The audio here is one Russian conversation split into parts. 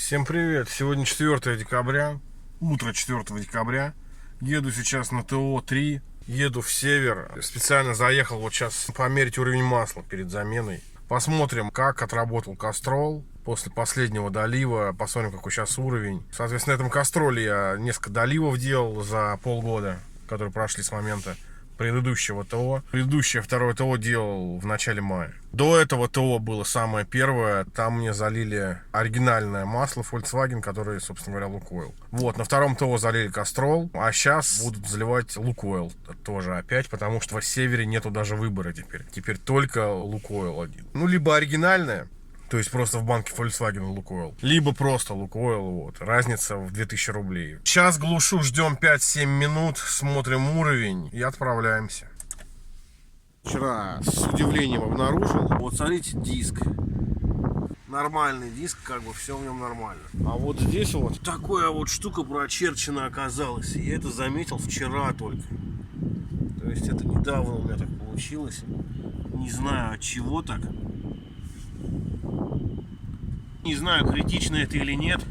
Всем привет! Сегодня 4 декабря, утро 4 декабря. Еду сейчас на ТО-3, еду в север. Специально заехал вот сейчас померить уровень масла перед заменой. Посмотрим, как отработал Castrol после последнего долива. Посмотрим, какой сейчас уровень. Соответственно, на этом Castrol я несколько доливов делал за полгода, которые прошли с момента предыдущего ТО. Предыдущее второе ТО делал в начале мая. До этого ТО было самое первое. Там мне залили оригинальное масло Volkswagen, которое, собственно говоря, Lukoil. Вот, на втором ТО залили Castrol, а сейчас будут заливать Lukoil тоже опять, потому что в севере нету даже выбора теперь. Теперь только Lukoil один. Ну, либо оригинальное, то есть просто в банке Volkswagen Lukoil, либо просто Lukoil, вот. Разница в 2000 рублей. Сейчас глушу, ждем 5-7 минут, смотрим уровень и отправляемся. Вчера с удивлением обнаружил, вот смотрите, диск. Нормальный диск, как бы все в нем нормально. А вот здесь вот такая вот штука прочерчена оказалась. И я это заметил вчера только. То есть это недавно у меня так получилось. Не знаю, от чего так. Не знаю, критично это или нет.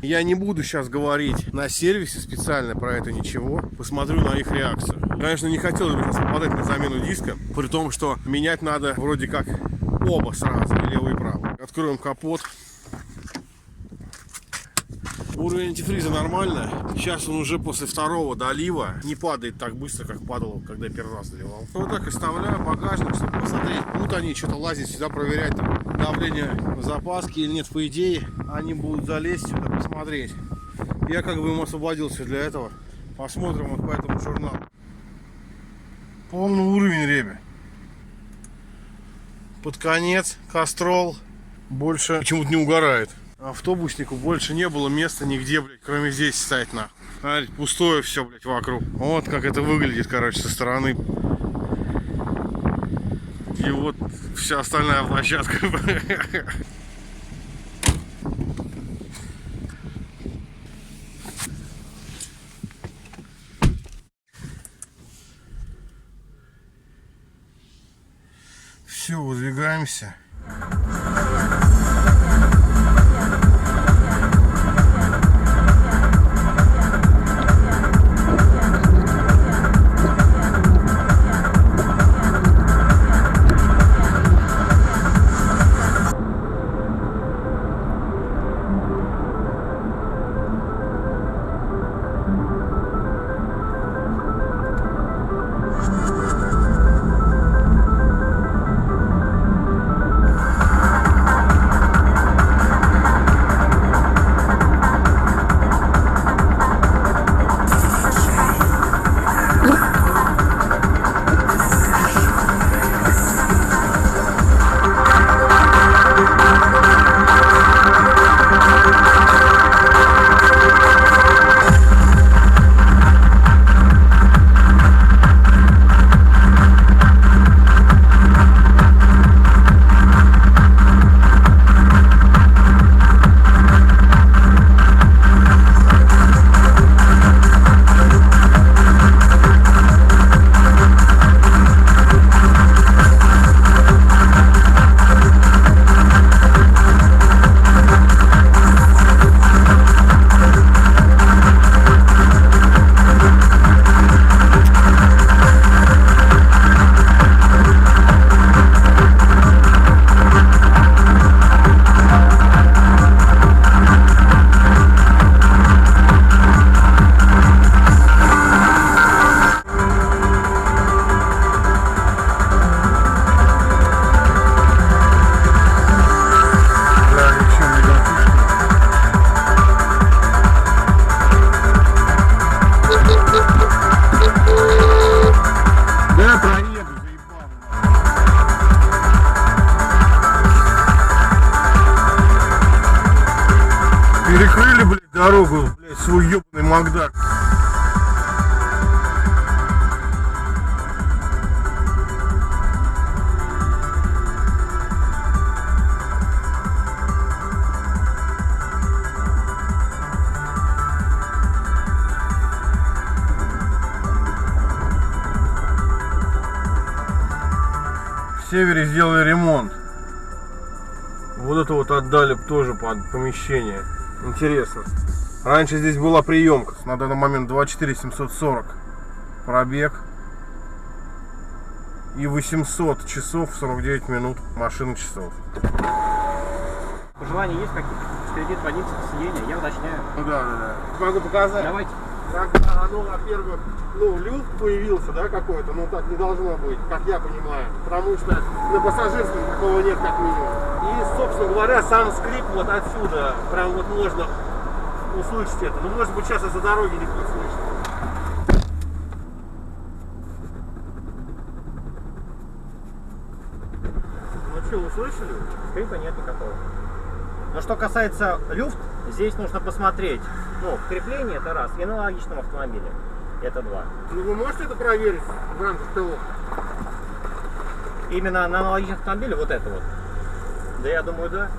Я не буду сейчас говорить на сервисе специально про это ничего. Посмотрю на их реакцию. Конечно, не хотелось бы сейчас попадать на замену диска, при том, что менять надо вроде как оба сразу, и левый и правый. Откроем капот. Уровень антифриза нормально. Сейчас он уже после второго долива не падает так быстро, как падало, когда я первый раз доливал. Вот так и вставляю багажник, чтобы посмотреть, будут они что-то лазить сюда, проверять там давление в запаске или нет. По идее, они будут залезть сюда, посмотреть. Я как бы им освободился для этого. Посмотрим вот по этому журналу. Полный уровень, ребят. Под конец Castrol больше почему-то не угорает. Автобуснику больше не было места нигде, блядь, кроме здесь ставить нахуй. Смотрите, пустое все, блядь, вокруг. Вот как это выглядит, короче, со стороны. И вот вся остальная площадка. Все, выдвигаемся. Перекрыли, блядь, дорогу, блядь, свой ебаный Макдак. В севере сделали ремонт. Вот это вот отдали тоже под помещение. Интересно. Раньше здесь была приемка. На данный момент 24 740 пробег. И 800 часов 49 минут машины часов. Пожелания есть какие-то? Впереди водительское сиденье, я уточняю. Ну да. Могу показать. Давайте. Когда оно, во-первых, люфт появился, да, какой-то, так не должно быть, как я понимаю. Потому что на пассажирском такого нет, как минимум. И, собственно говоря, сам скрип вот отсюда, прям вот можно услышать это. Ну, может быть, сейчас из-за дороги не будет слышно. Ну что, услышали? Скрипа нет никакого. Но что касается люфт, здесь нужно посмотреть. Крепление это раз, и на аналогичном автомобиле. Это два. Ну вы можете это проверить в рамках ТО? Именно на аналогичном автомобиле вот это вот. Да я думаю, да.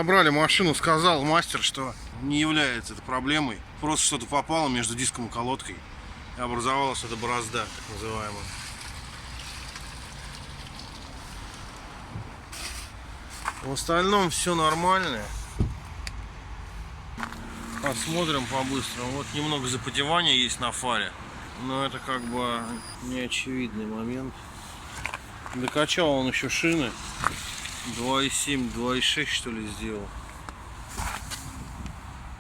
Разобрали машину, сказал мастер, что не является это проблемой. Просто что-то попало между диском и колодкой. И образовалась эта борозда, так называемая. В остальном все нормально. Посмотрим по-быстрому. Вот немного запотевания есть на фаре. Но это как бы неочевидный момент. Докачал он еще шины. 2,7, 2,6 что ли сделал.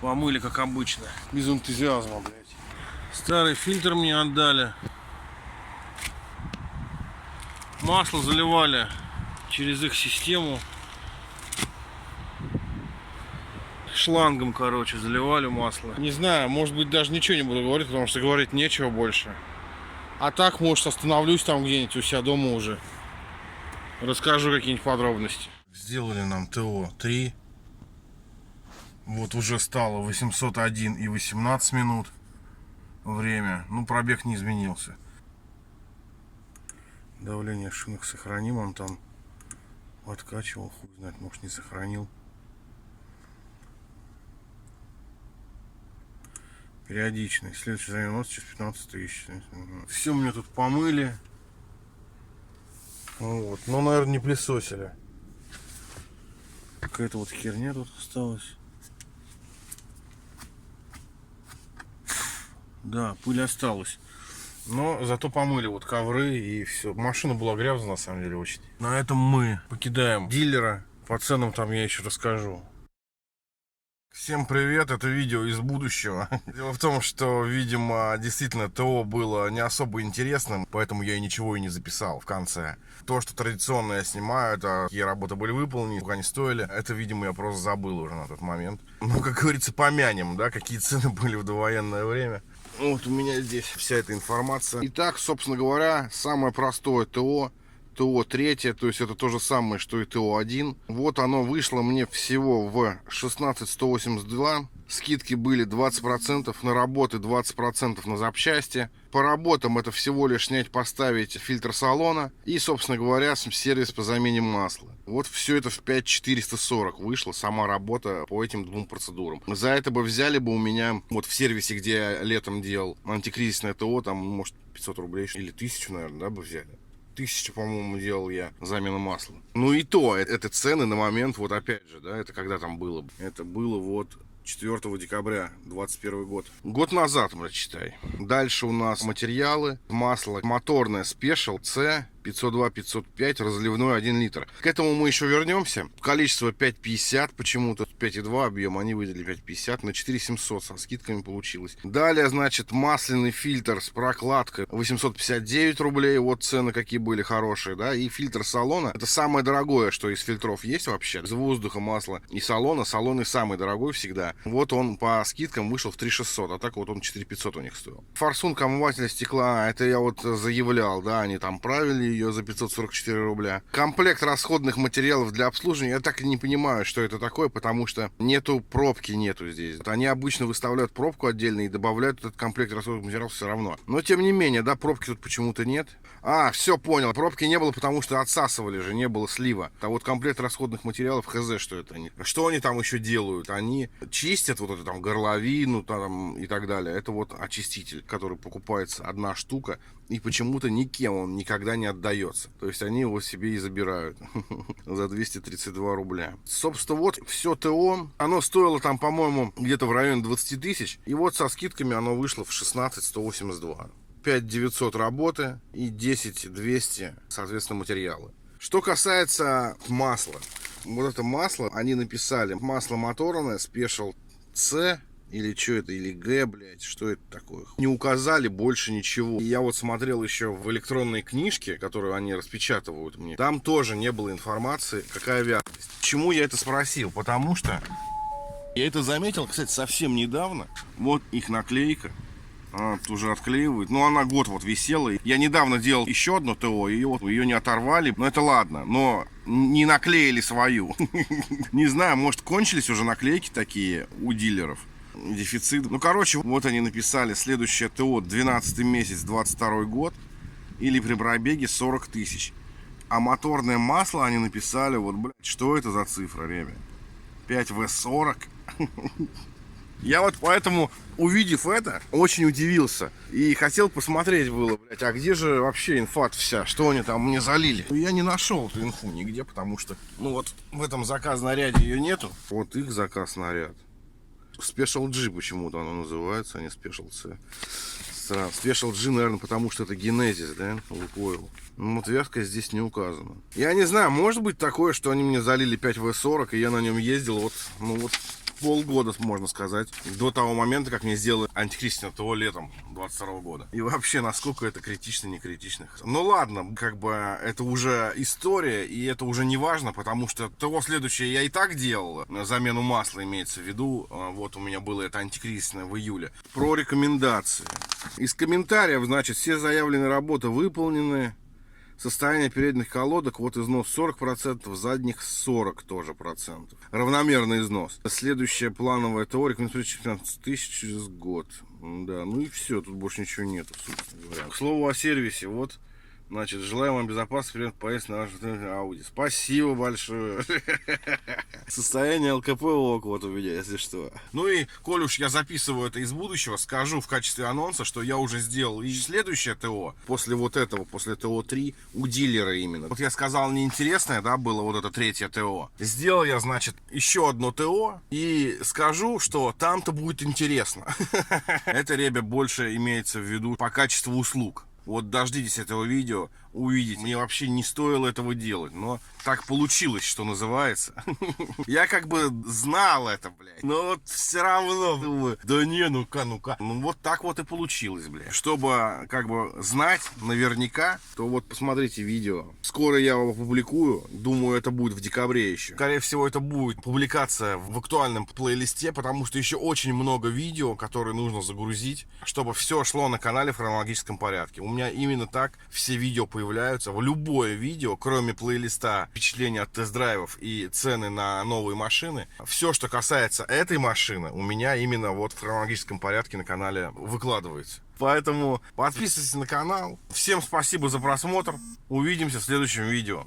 Помыли как обычно. Без энтузиазма, блядь. Старый фильтр мне отдали. Масло заливали через их систему. Шлангом, короче, заливали масло. Не знаю, может быть, даже ничего не буду говорить, потому что говорить нечего больше. А так, может, остановлюсь там где-нибудь у себя дома уже. Расскажу какие-нибудь подробности. Сделали нам ТО-3. Вот уже стало 801 и 18 минут время. Ну, пробег не изменился. Давление в шинах сохраним. Он там подкачивал, хуй знает, может, не сохранил. Периодичный. Следующий замена через 15 тысяч. Все мне тут помыли. Вот. Но, наверное, не пылесосили. Какая-то вот херня тут осталась. Да, пыль осталась. Но зато помыли вот ковры и все. Машина была грязная, на самом деле, очень. На этом мы покидаем дилера. По ценам там я еще расскажу. Всем привет, это видео из будущего. Дело в том, что, видимо, действительно ТО было не особо интересным, поэтому я и ничего и не записал в конце. То, что традиционно я снимаю, это какие работы были выполнены, сколько они стоили, это, видимо, я просто забыл уже на тот момент. Ну, как говорится, помянем, да, какие цены были в довоенное время. Вот у меня здесь вся эта информация. Итак, собственно говоря, самое простое ТО. ТО-3, то есть это то же самое, что и ТО-1. Вот оно вышло мне всего в 16182. Скидки были 20% на работы, 20% на запчасти. По работам это всего лишь снять, поставить фильтр салона и, собственно говоря, сервис по замене масла. Вот все это в 5440 вышло, сама работа по этим двум процедурам. За это бы взяли бы у меня, вот в сервисе, где я летом делал антикризисное ТО, там, может, 500 рублей или 1000, наверное, да, бы взяли. 1000, по-моему, делал я замену масла. Ну и то, это цены на момент, вот опять же, да, это когда там было? Это было вот 4 декабря 2021 год. Год назад, блядь, считай. Дальше у нас материалы. Масло моторное Special C 502-505, разливной 1 литр. К этому мы еще вернемся. Количество 5,50, почему-то 5,2 объем, они выдали 5,50 на 4700 со скидками получилось. Далее, значит, масляный фильтр с прокладкой 859 рублей. Вот цены какие были хорошие, да. И фильтр салона, это самое дорогое, что из фильтров есть вообще. Из воздуха, масла и салона. Салон и самый дорогой всегда. Вот он по скидкам вышел в 3600, а так вот он 4500 у них стоил. Форсунка омывателя стекла, это я вот заявлял, да, они там правили ее за 544 рубля. Комплект расходных материалов для обслуживания, я так и не понимаю, что это такое, потому что нету пробки, нету здесь. Они обычно выставляют пробку отдельно и добавляют этот комплект расходных материалов все равно. Но тем не менее, да, пробки тут почему-то нет. А, все, понял, пробки не было, потому что отсасывали же, не было слива. А вот комплект расходных материалов, хз, что это они. Что они там еще делают? Они чистят вот эту там горловину там и так далее. Это вот очиститель, который покупается одна штука, и почему-то никем он никогда не отдается. То есть они его себе и забирают за 232 рубля. Собственно, вот все ТО. Оно стоило там, по-моему, где-то в районе 20 тысяч. И вот со скидками оно вышло в 16182. 5900 работы и 10200, соответственно, материалы. Что касается масла. Вот это масло, они написали масло моторное Special C. Или что это, или Г, блядь, что это такое? Не указали больше ничего. И я вот смотрел еще в электронной книжке, которую они распечатывают мне. Там тоже не было информации, какая вязкость. Почему я это спросил? Потому что я это заметил, кстати, совсем недавно. Вот их наклейка. Она тоже отклеивают. Ну, она год вот висела. Я недавно делал еще одно ТО, ее не оторвали. Но это ладно. Но не наклеили свою. Не знаю, может, кончились уже наклейки такие у дилеров. Дефицит. Ну, короче, вот они написали: следующее ТО 12 месяц 22 год или при пробеге 40 тысяч. А моторное масло они написали, вот, блядь, что это за цифра, ребят? 5В40. Я вот поэтому, увидев это, очень удивился. И хотел посмотреть было, блядь, а где же вообще инфа вся? Что они там мне залили? Я не нашел эту инфу нигде, потому что, ну вот, в этом заказ-наряде ее нету. Вот их заказ-наряд. Special G почему-то оно называется, а не Special C. Странно. Special G, наверное, потому что это Genesis, да? Лукойл. Ну вот верстка здесь не указана. Я не знаю, может быть такое, что они мне залили 5В40, и я на нем ездил вот, ну вот, полгода, можно сказать, до того момента, как мне сделали антикризисное ТО летом 22 года. И вообще, насколько это критично, не критично. Ну ладно, как бы это уже история, и это уже не важно, потому что ТО следующее я и так делал, замену масла имеется в виду. Вот у меня было это антикризисное в июле. Про рекомендации. Из комментариев, значит, все заявленные работы выполнены. Состояние передних колодок, вот износ 40%, задних 40 тоже процентов. Равномерный износ. Следующая плановая ТО рекомендуется 15 тысяч через год. Да, ну и все, тут больше ничего нету, собственно говоря. К слову о сервисе, вот, значит, желаем вам безопасности, приятных поездок на вашем Ауди. Спасибо большое. Состояние ЛКП ок, вот у меня, если что. Ну и, коль уж я записываю это из будущего, скажу в качестве анонса, что я уже сделал и следующее ТО, после вот этого, после ТО-3, у дилера именно. Вот я сказал, неинтересное, да, было вот это третье ТО. Сделал я, значит, еще одно ТО, и скажу, что там-то будет интересно. Это, ребят, больше имеется в виду по качеству услуг. Вот дождитесь этого видео, увидите. Мне вообще не стоило этого делать, но так получилось, что называется. Я как бы знал это, блядь, но вот все равно думаю, да не, ну-ка. Ну вот так вот и получилось, блядь. Чтобы как бы знать наверняка, то вот посмотрите видео. Скоро я его опубликую, думаю, это будет в декабре еще. Скорее всего, это будет публикация в актуальном плейлисте, потому что еще очень много видео, которые нужно загрузить, чтобы все шло на канале в хронологическом порядке. У меня именно так все видео появляются. В любое видео, кроме плейлиста впечатления от тест-драйвов и цены на новые машины, все, что касается этой машины, у меня именно вот в хронологическом порядке на канале выкладывается. Поэтому подписывайтесь на канал. Всем спасибо за просмотр. Увидимся в следующем видео.